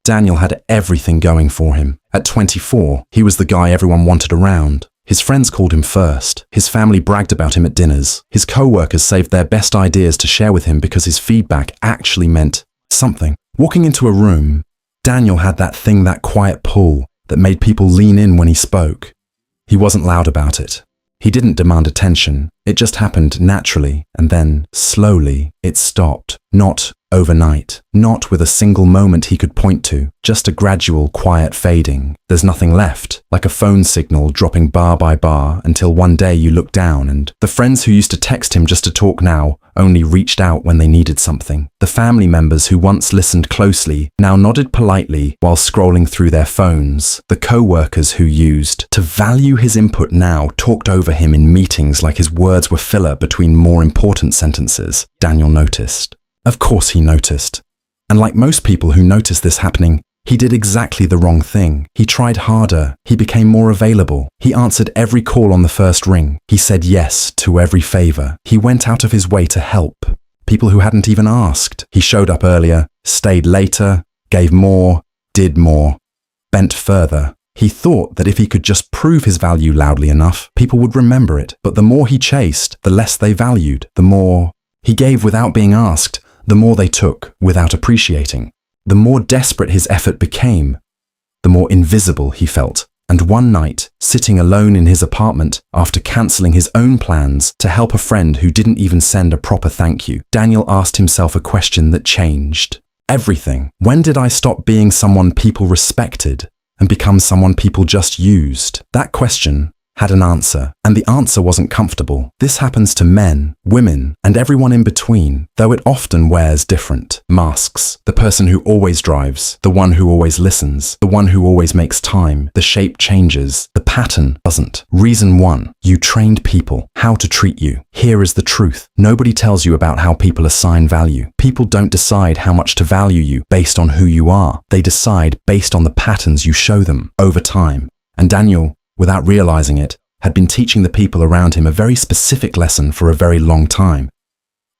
Daniel had everything going for him. At 24, he was the guy everyone wanted around. His friends called him first. His family bragged about him at dinners. His co-workers saved their best ideas to share with him because his feedback actually meant something. Walking into a room, Daniel had that quiet pull that made people lean in when he spoke. He wasn't loud about it. He didn't demand attention. It just happened naturally, and then, slowly, it stopped. Not overnight. Not with a single moment he could point to. Just a gradual, quiet fading. There's nothing left, like a phone signal dropping bar by bar until one day you look down and the friends who used to text him just to talk now only reached out when they needed something. The family members who once listened closely now nodded politely while scrolling through their phones. The co-workers who used to value his input now talked over him in meetings like his words were filler between more important sentences. Daniel noticed. Of course he noticed. And like most people who notice this happening, he did exactly the wrong thing. He tried harder. He became more available. He answered every call on the first ring. He said yes to every favor. He went out of his way to help people who hadn't even asked. He showed up earlier, stayed later, gave more, did more, bent further. He thought that if he could just prove his value loudly enough, people would remember it. But the more he chased, the less they valued. The more he gave without being asked, the more they took without appreciating. The more desperate his effort became, the more invisible he felt. And one night, sitting alone in his apartment after cancelling his own plans to help a friend who didn't even send a proper thank you, Daniel asked himself a question that changed everything. When did I stop being someone people respected and become someone people just used? That question had an answer, and the answer wasn't comfortable. This happens to men, women, and everyone in between, though it often wears different masks. The person who always drives, the one who always listens, the one who always makes time. The shape changes, the pattern doesn't. Reason 1, you trained people how to treat you. Here is the truth. Nobody tells you about how people assign value. People don't decide how much to value you based on who you are. They decide based on the patterns you show them over time. And Daniel, without realizing it, had been teaching the people around him a very specific lesson for a very long time.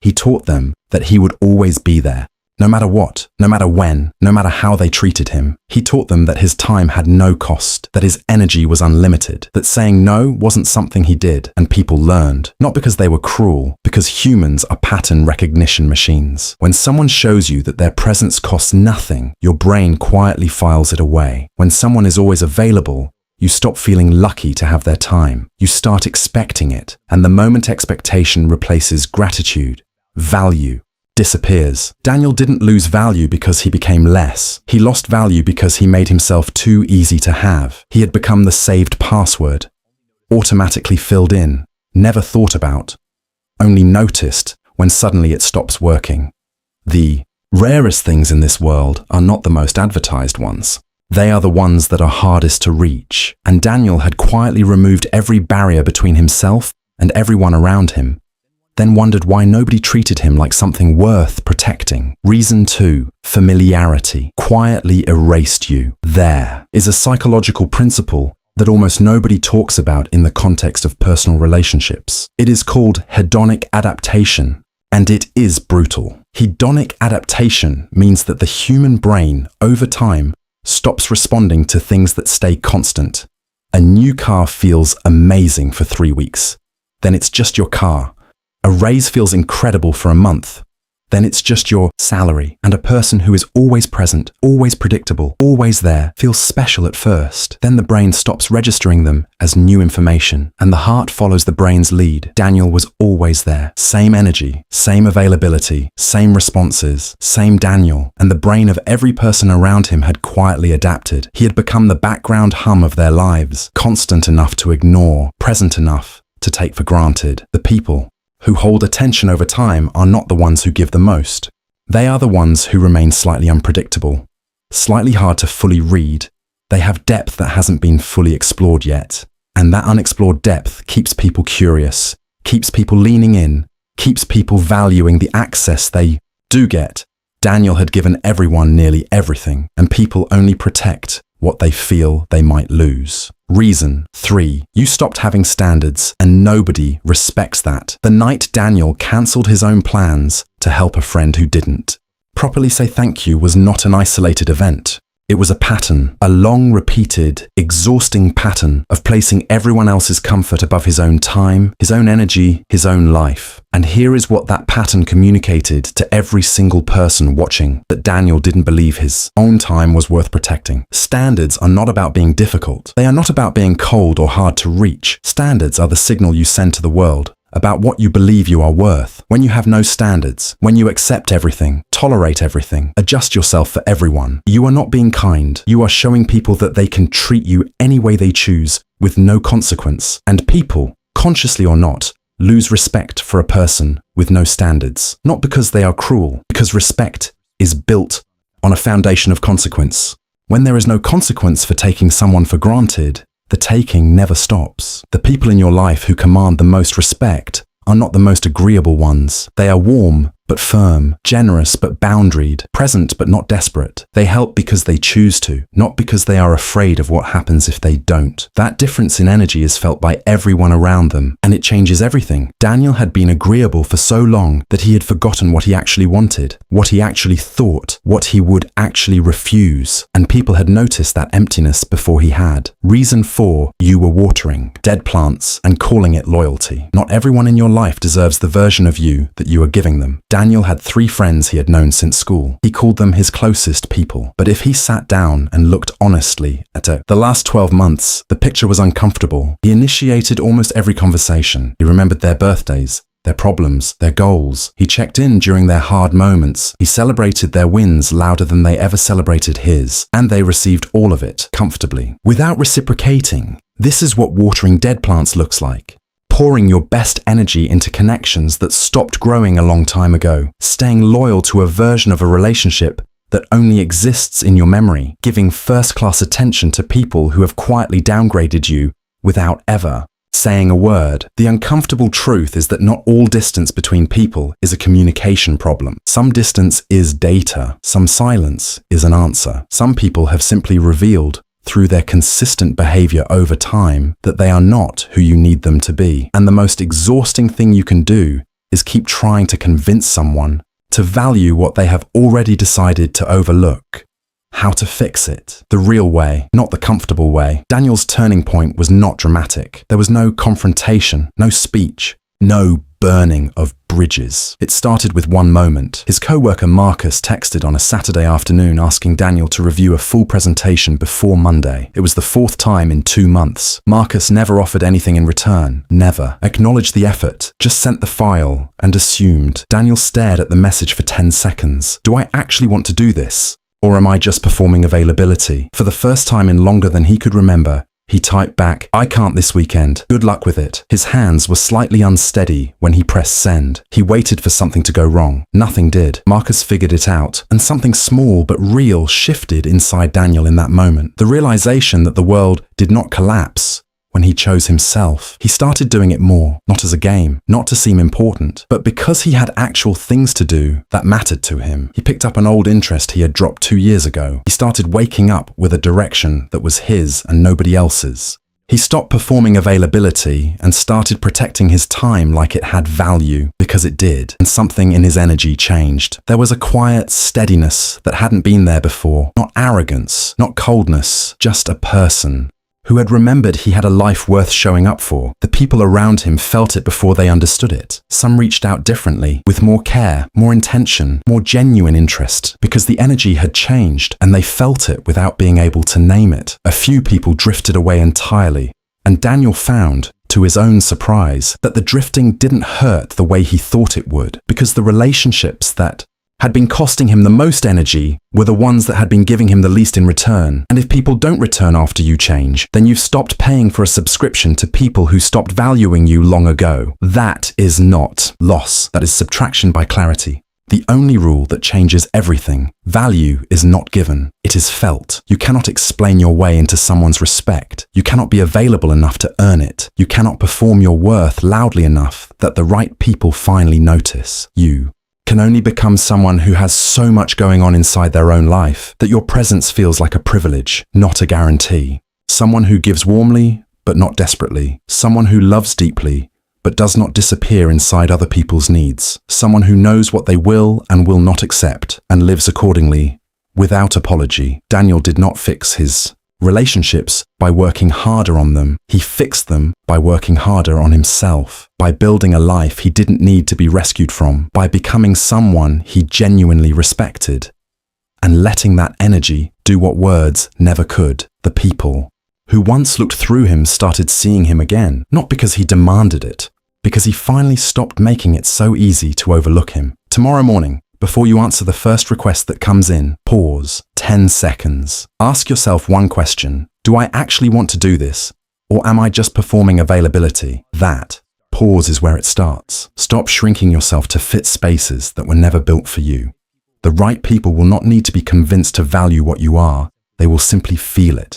He taught them that he would always be there, no matter what, no matter when, no matter how they treated him. He taught them that his time had no cost, that his energy was unlimited, that saying no wasn't something he did, and people learned, not because they were cruel, because humans are pattern recognition machines. When someone shows you that their presence costs nothing, your brain quietly files it away. When someone is always available, you stop feeling lucky to have their time. You start expecting it, and the moment expectation replaces gratitude, value disappears. Daniel didn't lose value because he became less. He lost value because he made himself too easy to have. He had become the saved password, automatically filled in, never thought about, only noticed when suddenly it stops working. The rarest things in this world are not the most advertised ones. They are the ones that are hardest to reach, and Daniel had quietly removed every barrier between himself and everyone around him, then wondered why nobody treated him like something worth protecting. Reason 2, familiarity, quietly erased you. There is a psychological principle that almost nobody talks about in the context of personal relationships. It is called hedonic adaptation, and it is brutal. Hedonic adaptation means that the human brain, over time, stops responding to things that stay constant. A new car feels amazing for 3 weeks. Then it's just your car. A raise feels incredible for a month. Then it's just your salary. And a person who is always present, always predictable, always there, feels special at first. Then the brain stops registering them as new information, and the heart follows the brain's lead. Daniel was always there. Same energy, same availability, same responses, same Daniel. And the brain of every person around him had quietly adapted. He had become the background hum of their lives, constant enough to ignore, present enough to take for granted. The people who hold attention over time are not the ones who give the most. They are the ones who remain slightly unpredictable, slightly hard to fully read. They have depth that hasn't been fully explored yet. And that unexplored depth keeps people curious, keeps people leaning in, keeps people valuing the access they do get. Daniel had given everyone nearly everything, and people only protect what they feel they might lose. Reason 3, you stopped having standards, and nobody respects that. The night Daniel cancelled his own plans to help a friend who didn't. Properly say thank you was not an isolated event. It was a pattern, a long repeated, exhausting pattern of placing everyone else's comfort above his own time, his own energy, his own life. And here is what that pattern communicated to every single person watching, that Daniel didn't believe his own time was worth protecting. Standards are not about being difficult. They are not about being cold or hard to reach. Standards are the signal you send to the world about what you believe you are worth. When you have no standards, when you accept everything, tolerate everything, adjust yourself for everyone, you are not being kind. You are showing people that they can treat you any way they choose with no consequence. And people, consciously or not, lose respect for a person with no standards. Not because they are cruel, because respect is built on a foundation of consequence. When there is no consequence for taking someone for granted, the taking never stops. The people in your life who command the most respect are not the most agreeable ones. They are warm but firm, generous but boundaried, present but not desperate. They help because they choose to, not because they are afraid of what happens if they don't. That difference in energy is felt by everyone around them, and it changes everything. Daniel had been agreeable for so long that he had forgotten what he actually wanted, what he actually thought, what he would actually refuse, and people had noticed that emptiness before he had. Reason 4, you were watering dead plants and calling it loyalty. Not everyone in your life deserves the version of you that you are giving them. Daniel had 3 friends he had known since school. He called them his closest people. But if he sat down and looked honestly at the last 12 months, the picture was uncomfortable. He initiated almost every conversation. He remembered their birthdays, their problems, their goals. He checked in during their hard moments. He celebrated their wins louder than they ever celebrated his. And they received all of it comfortably. Without reciprocating, this is what watering dead plants looks like. Pouring your best energy into connections that stopped growing a long time ago, staying loyal to a version of a relationship that only exists in your memory, giving first-class attention to people who have quietly downgraded you without ever saying a word. The uncomfortable truth is that not all distance between people is a communication problem. Some distance is data. Some silence is an answer. Some people have simply revealed through their consistent behavior over time that they are not who you need them to be. And the most exhausting thing you can do is keep trying to convince someone to value what they have already decided to overlook. How to fix it. The real way, not the comfortable way. Daniel's turning point was not dramatic. There was no confrontation, no speech, no burning of bridges. It started with one moment. His co-worker Marcus texted on a Saturday afternoon asking Daniel to review a full presentation before Monday. It was the 4th time in 2 months. Marcus never offered anything in return. Never. Acknowledged the effort. Just sent the file and assumed. Daniel stared at the message for 10 seconds. Do I actually want to do this? Or am I just performing availability? For the first time in longer than he could remember, he typed back, I can't this weekend. Good luck with it. His hands were slightly unsteady when he pressed send. He waited for something to go wrong. Nothing did. Marcus figured it out, and something small but real shifted inside Daniel in that moment. The realization that the world did not collapse when he chose himself. He started doing it more, not as a game, not to seem important, but because he had actual things to do that mattered to him. He picked up an old interest he had dropped 2 years ago. He started waking up with a direction that was his and nobody else's. He stopped performing availability and started protecting his time like it had value, because it did, and something in his energy changed. There was a quiet steadiness that hadn't been there before. Not arrogance, not coldness, just a person who had remembered he had a life worth showing up for. The people around him felt it before they understood it. Some reached out differently, with more care, more intention, more genuine interest, because the energy had changed and they felt it without being able to name it. A few people drifted away entirely, and Daniel found, to his own surprise, that the drifting didn't hurt the way he thought it would, because the relationships that had been costing him the most energy were the ones that had been giving him the least in return. And if people don't return after you change, then you've stopped paying for a subscription to people who stopped valuing you long ago. That is not loss. That is subtraction by clarity. The only rule that changes everything. Value is not given. It is felt. You cannot explain your way into someone's respect. You cannot be available enough to earn it. You cannot perform your worth loudly enough that the right people finally notice. You can only become someone who has so much going on inside their own life that your presence feels like a privilege, not a guarantee. Someone who gives warmly, but not desperately. Someone who loves deeply, but does not disappear inside other people's needs. Someone who knows what they will and will not accept and lives accordingly without apology. Daniel did not fix his relationships by working harder on them. He fixed them by working harder on himself, by building a life he didn't need to be rescued from, by becoming someone he genuinely respected, and letting that energy do what words never could. The people who once looked through him started seeing him again, not because he demanded it, because he finally stopped making it so easy to overlook him. Tomorrow morning, before you answer the first request that comes in, pause 10 seconds. Ask yourself one question. Do I actually want to do this? Or am I just performing availability? That pause is where it starts. Stop shrinking yourself to fit spaces that were never built for you. The right people will not need to be convinced to value what you are. They will simply feel it.